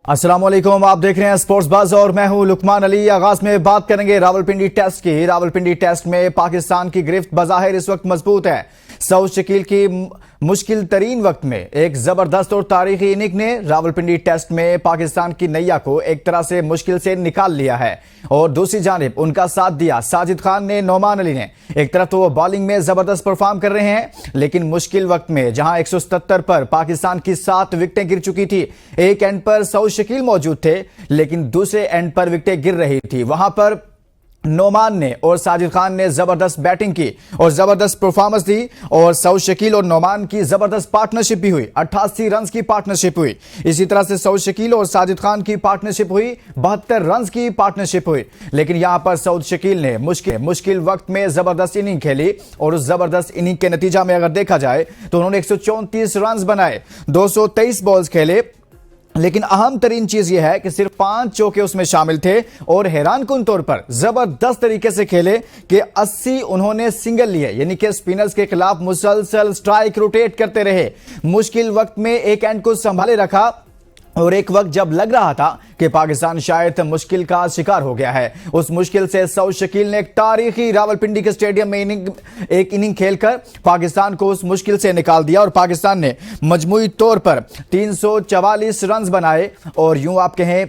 अस्सलाम वालेकुम, आप देख रहे हैं स्पोर्ट्स बज़ और मैं हूं लुकमान अली। आगाज में बात करेंगे रावलपिंडी टेस्ट की। रावलपिंडी टेस्ट में पाकिस्तान की गिरफ्त बज़ाहिर इस वक्त मजबूत है। सऊद शकील की मुश्किल तरीन वक्त में एक जबरदस्त और तारीखी इनिंग ने रावलपिंडी टेस्ट में पाकिस्तान की नैया को एक तरह से मुश्किल से निकाल लिया है और दूसरी जानिब उनका साथ दिया साजिद खान ने, नोमान अली ने। एक तरफ तो वो बॉलिंग में जबरदस्त परफॉर्म कर रहे हैं, लेकिन मुश्किल वक्त में जहां 177 पर पाकिस्तान की 7 विकेटें गिर चुकी थी, एक एंड पर सऊद शकील मौजूद थे लेकिन दूसरे एंड पर विकेटें गिर रही थी, वहां पर नोमान ने और साजिद खान ने जबरदस्त बैटिंग की और जबरदस्त परफॉर्मेंस दी और सऊद शकील और नोमान की जबरदस्त पार्टनरशिप भी हुई। 88 रन की पार्टनरशिप हुई। इसी तरह से सऊद शकील और साजिद खान की पार्टनरशिप हुई, 72 रन की पार्टनरशिप हुई। लेकिन यहां पर सऊद शकील ने मुश्किल वक्त में जबरदस्त इनिंग खेली और उस जबरदस्त इनिंग के नतीजा में अगर देखा जाए तो उन्होंने 134 रन बनाए, 223 बॉल्स खेले। लेकिन अहम तरीन चीज यह है कि सिर्फ 5 चौके उसमें शामिल थे और हैरानकुन तौर पर जबरदस्त तरीके से खेले कि 80 उन्होंने सिंगल लिए, यानी कि स्पिनर्स के खिलाफ मुसलसल स्ट्राइक रोटेट करते रहे। मुश्किल वक्त में एक एंड को संभाले रखा और एक वक्त जब लग रहा था कि पाकिस्तान शायद मुश्किल का शिकार हो गया है, उस मुश्किल से सऊद शकील ने एक तारीखी रावलपिंडी के स्टेडियम में एक इनिंग खेलकर पाकिस्तान को उस मुश्किल से निकाल दिया और पाकिस्तान ने मजमूई तौर पर 344 रन बनाए और यूं आप कहें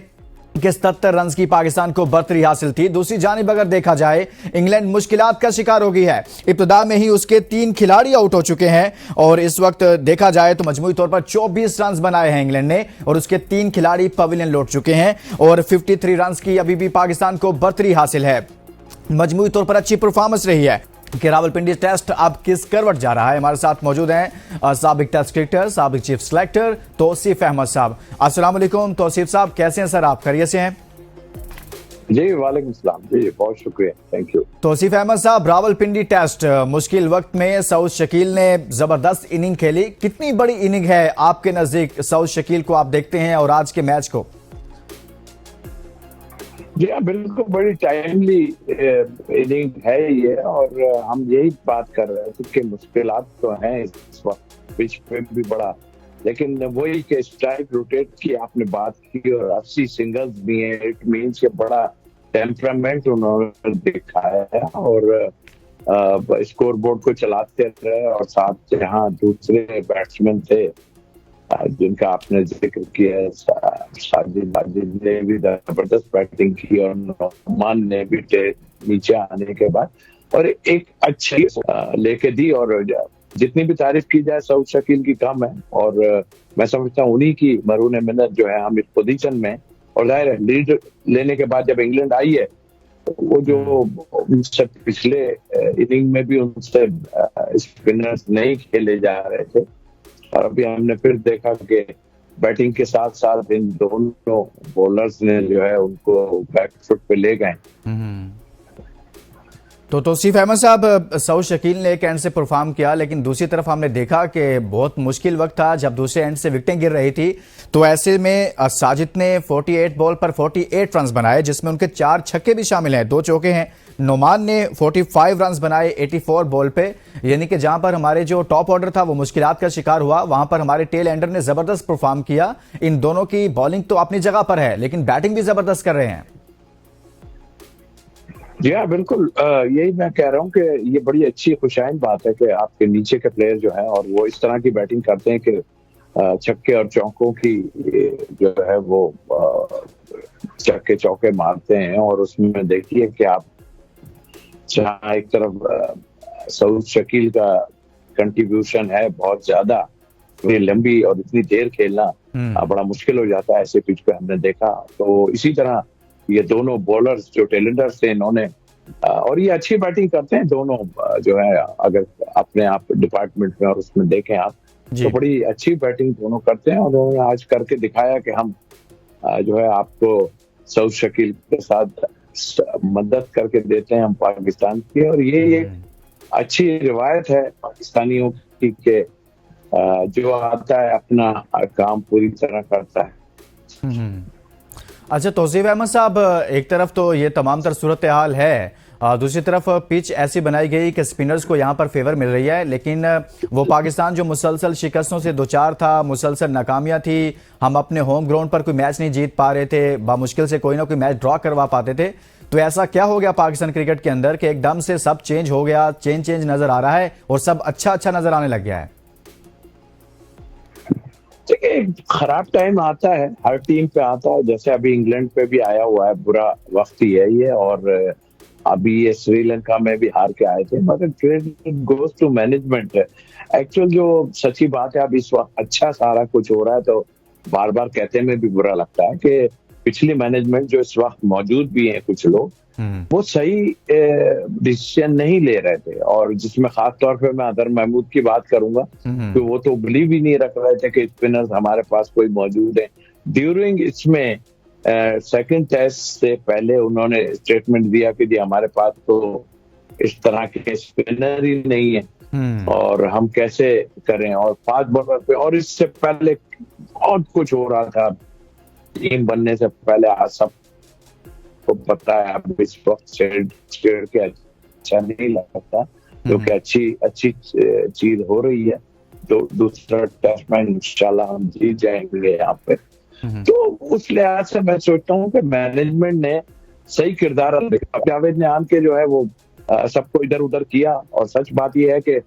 कि 77 रन की पाकिस्तान को बर्तरी हासिल थी। दूसरी जानिब अगर देखा जाए, इंग्लैंड मुश्किलात का शिकार हो गई है। इब्तिदा में ही उसके 3 खिलाड़ी आउट हो चुके हैं और इस वक्त देखा जाए तो मजमूई तौर पर 24 रन बनाए हैं इंग्लैंड ने और उसके 3 खिलाड़ी पवेलियन लौट चुके हैं और 53 रन की अभी भी पाकिस्तान को बर्तरी हासिल है। मजमूई तौर पर अच्छी परफॉर्मेंस रही है कि रावलपिंडी टेस्ट अब किस करवट जा रहा है। हमारे साथ मौजूद हैं साबिक टेस्ट क्रिकेटर, साबिक चीफ सिलेक्टर तौसीफ अहमद साहब। अस्सलाम वालेकुम तौसीफ साहब, कैसे हैं सर आप? खैरियत से हैं? जी वालेकुम सलाम जी, बहुत शुक्रिया, थैंक यू। तौसीफ अहमद साहब, रावलपिंडी टेस्ट मुश्किल वक्त में सऊद शकील ने जबरदस्त इनिंग खेली। कितनी बड़ी इनिंग है आपके नजदीक सऊद शकील को आप देखते हैं और आज के मैच को? जी हाँ, बिल्कुल बड़ी टाइमली इनिंग है ये और हम यही बात कर रहे थे कि मुश्किलात तो हैं इस वक्त, पिच पे भी बड़ा, लेकिन वही के स्ट्राइक रोटेट की आपने बात की और 80 सिंगल्स भी हैं। इट मीन्स के बड़ा टेम्परामेंट उन्होंने दिखाया है और स्कोर बोर्ड को चलाते रहे और साथ जहाँ दूसरे बैट्समैन थे जिनका आपने जिक्र किया, साजिद ने भी जबरदस्त बैटिंग की और नोमान ने भी नीचे आने के बाद और एक अच्छी लेके दी और जितनी भी तारीफ की जाए सऊद शकील की कम है और मैं समझता हूँ उन्हीं की मरून मिन्नत जो है हम इस पोजीशन में। और जाहिर है लीड लेने के बाद जब इंग्लैंड आई है तो वो जो उनसे पिछले इनिंग में भी उनसे स्पिनर्स नहीं खेले जा रहे थे और अभी हमने फिर देखा कि बैटिंग के साथ साथ इन दोनों बॉलर्स ने जो है उनको बैक फुट पे ले गए। तो तौसीफ अहमद साहब, सऊद शकील ने एक एंड से परफॉर्म किया लेकिन दूसरी तरफ हमने देखा कि बहुत मुश्किल वक्त था जब दूसरे एंड से विकेटें गिर रही थी, तो ऐसे में साजिद ने 48 बॉल पर 48 रन बनाए जिसमें उनके 4 छक्के भी शामिल हैं, 2 चौके हैं। नोमान ने 45 रन बनाए 84 बॉल पे, यानी कि जहां पर हमारे जो टॉप ऑर्डर था वो मुश्किलात का शिकार हुआ, वहां पर हमारे टेल एंडर ने जबरदस्त परफॉर्म किया। इन दोनों की बॉलिंग तो अपनी जगह पर है लेकिन बैटिंग भी जबरदस्त कर रहे हैं। जी हाँ, बिल्कुल यही मैं कह रहा हूँ कि ये बड़ी अच्छी खुशाइन बात है कि आपके नीचे के प्लेयर जो है और वो इस तरह की बैटिंग करते हैं कि छक्के और चौकों की जो है वो छक्के चौके मारते हैं और उसमें देखिए कि आप जहाँ एक तरफ सऊद शकील का कंट्रीब्यूशन है बहुत ज्यादा, इतनी लंबी और इतनी देर खेलना बड़ा मुश्किल हो जाता है ऐसे पिच पे, हमने देखा। तो इसी तरह ये दोनों बॉलर्स जो टेलेंडर्स थे इन्होंने और ये अच्छी बैटिंग करते हैं दोनों जो है, अगर अपने आप डिपार्टमेंट में और उसमें देखें आप तो बड़ी अच्छी बैटिंग दोनों करते हैं और उन्होंने आज करके दिखाया कि हम जो है आपको सऊद शकील के साथ मदद करके देते हैं हम पाकिस्तान की। और ये एक अच्छी रिवायत है पाकिस्तानियों की कि जो आता है अपना काम पूरी तरह करता है। अच्छा तौसीफ अहमद साहब, एक तरफ तो ये तमाम तर सूरत हाल है दूसरी तरफ पिच ऐसी बनाई गई कि स्पिनर्स को यहां पर फेवर मिल रही है, लेकिन वो पाकिस्तान जो मुसलसल शिकस्तों से दो चार था, मुसलसल नाकामियां थी, हम अपने होम ग्राउंड पर कोई मैच नहीं जीत पा रहे थे, बामुश्किल से कोई ना कोई मैच ड्रॉ करवा पाते थे। तो ऐसा क्या हो गया पाकिस्तान क्रिकेट के अंदर कि एकदम से सब चेंज हो गया, चेंज नजर आ रहा है और सब अच्छा नजर आने लग गया है? देखिए, खराब टाइम आता है, हर टीम पे आता है, जैसे अभी इंग्लैंड पे भी आया हुआ है, बुरा वक्त ही है ये, और अभी ये श्रीलंका में भी हार के आए थे, मगर क्रेडिट गोज टू मैनेजमेंट है। एक्चुअल जो सच्ची बात है, अब इस वक्त अच्छा सारा कुछ हो रहा है, तो बार बार कहते में भी बुरा लगता है कि पिछली मैनेजमेंट जो इस वक्त मौजूद भी हैं कुछ लोग, वो सही डिसीजन नहीं ले रहे थे, और जिसमें खास तौर पे मैं अदर महमूद की बात करूंगा, तो वो तो बिलीव ही नहीं रख रहे थे कि स्पिनर्स हमारे पास कोई मौजूद है। ड्यूरिंग इसमें सेकंड टेस्ट से पहले उन्होंने स्टेटमेंट दिया कि जी हमारे पास तो इस तरह के स्पिनर ही नहीं है और हम कैसे करें, और फास्ट बॉलर पे, और इससे पहले बहुत कुछ हो रहा था टीम बनने से पहले। आज सबको पता है, अब इस वक्त छेड़ के अच्छा नहीं लगता, क्योंकि अच्छी चीज हो रही है। तो दूसरा टेस्ट मैच इंशाल्लाह हम जीत जाएंगे यहाँ पे। तो उस लिहाज से मैं सोचता हूँ कि मैनेजमेंट ने सही किरदार अदा किया। जावेद ने आन के जो है वो सबको इधर उधर किया, और सच बात यह है कि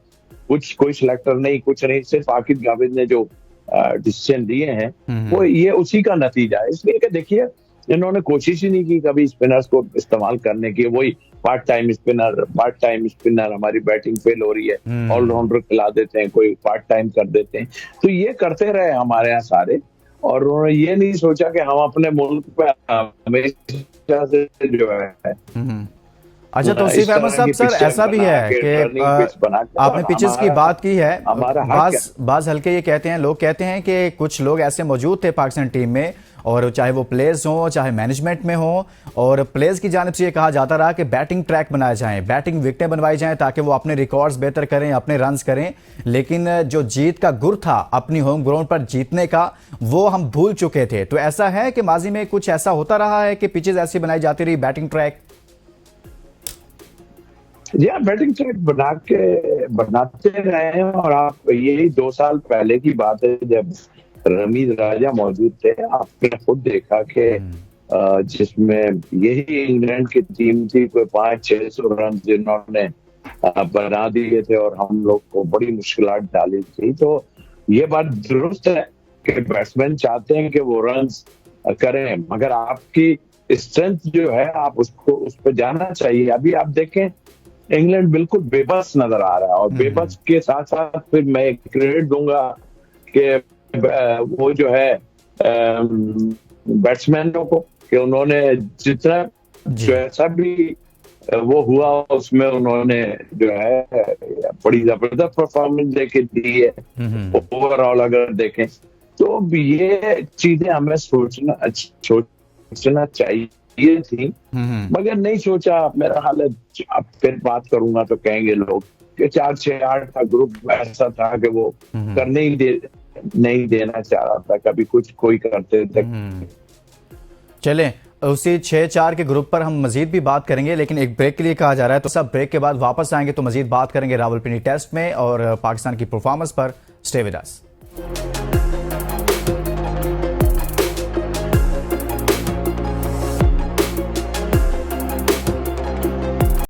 कोई सिलेक्टर नहीं, कुछ नहीं, सिर्फ आकिब जावेद ने जो डिसीजन लिए हैं वो ये उसी का नतीजा है। इसलिए कि देखिए, इन्होंने कोशिश ही नहीं की कभी स्पिनर्स को इस्तेमाल करने की। वही पार्ट टाइम स्पिनर हमारी बैटिंग फेल हो रही है, ऑलराउंडर खिला देते हैं, कोई पार्ट टाइम कर देते हैं। तो ये करते रहे हमारे यहाँ सारे, और उन्होंने ये नहीं सोचा कि हम अपने मुल्क पे हमेशा से जो है। अच्छा, तौसीफ अहमद साहब, सर ऐसा भी है कि आपने पिचेस की बात की है, बाज हल्के ये कहते हैं, लोग कहते हैं कि कुछ लोग ऐसे मौजूद थे पाकिस्तान टीम में, और चाहे वो प्लेयर्स हों चाहे मैनेजमेंट में हो, और प्लेयर्स की जानिब से ये कहा जाता रहा कि बैटिंग ट्रैक बनाए जाएं, बैटिंग विकेटें बनवाई जाएं ताकि वो अपने रिकॉर्ड्स बेहतर करें, अपने रन्स करें, लेकिन जो जीत का गुर था अपनी होम ग्राउंड पर जीतने का, वो हम भूल चुके थे। तो ऐसा है कि माजी में कुछ ऐसा होता रहा है कि पिचेस ऐसी बनाई जाती रही, बैटिंग ट्रैक? जी हाँ, बैटिंग ट्रैक बनाते रहे हैं, और आप यही 2 साल पहले की बात है जब रमीज राजा मौजूद थे, आपने खुद देखा कि जिसमें यही इंग्लैंड की टीम थी, कोई 500-600 रन जिन्होंने बना दिए थे, और हम लोग को बड़ी मुश्किलात डाली थी। तो ये बात दुरुस्त है कि बैट्समैन चाहते हैं कि वो रन करें, मगर आपकी स्ट्रेंथ जो है आप उसको उस पर जाना चाहिए। अभी आप देखें, इंग्लैंड बिल्कुल बेबस नजर आ रहा है, और बेबस के साथ साथ फिर मैं क्रेडिट दूंगा कि वो जो है बैट्समैनों को, कि उन्होंने जितना जैसा भी वो हुआ उसमें उन्होंने जो है बड़ी जबरदस्त परफॉर्मेंस देके दी है। ओवरऑल अगर देखें तो ये चीजें हमें सोचना चाहिए थी, मगर नहीं सोचा। मेरा हाल है, अब फिर बात करूंगा तो कहेंगे लोग कि 4-6-8 का ग्रुप ऐसा था कि वो करने ही नहीं देना चाह रहा था, कभी कुछ कोई करते थे। चलें, उसी 6-4 के ग्रुप पर हम मजीद भी बात करेंगे, लेकिन एक ब्रेक के लिए कहा जा रहा है, तो सब ब्रेक के बाद वापस आएंगे तो मजीद बात करेंगे रावलपिंडी टेस्ट में और पाकिस्तान की परफॉर्मेंस पर। Stay with us.